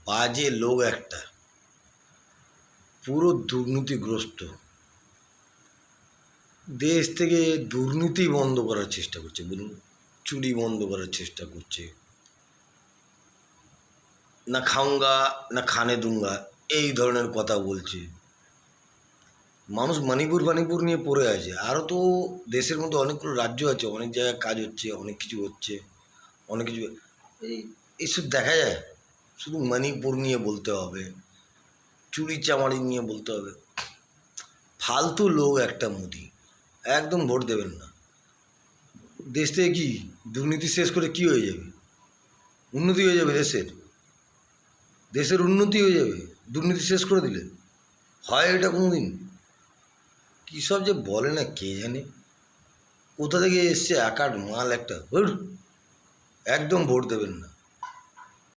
বাজে লোক একটা, পুরো দুর্নীতিগ্রস্ত। দেশ থেকে দুর্নীতি বন্ধ করার চেষ্টা করছে, বলুন, চুরি বন্ধ করার চেষ্টা করছে, না খাউঙ্গা না খানে দুঙ্গা এই ধরনের কথা বলছে। মানুষ মণিপুর নিয়ে পড়ে আছে। আরও তো দেশের মধ্যে অনেকগুলো রাজ্য আছে, অনেক জায়গায় কাজ হচ্ছে, অনেক কিছু হচ্ছে, অনেক কিছু এইসব দেখা যায়। শুধু মণিপুর নিয়ে বলতে হবে, চুরি চামারি নিয়ে বলতে হবে। ফালতু লোক একটা মোদি, একদম ভোট দেবেন না। দেশ থেকে কি দুর্নীতি শেষ করে কি হয়ে যাবে? উন্নতি হয়ে যাবে দেশের উন্নতি হয়ে যাবে দুর্নীতি শেষ করে দিলে? হয় এটা কোনো দিন? কী সব যে বলে না কে জানে, কোথা থেকে এসছে একার মাল একটা। একদম ভোট দেবেন না।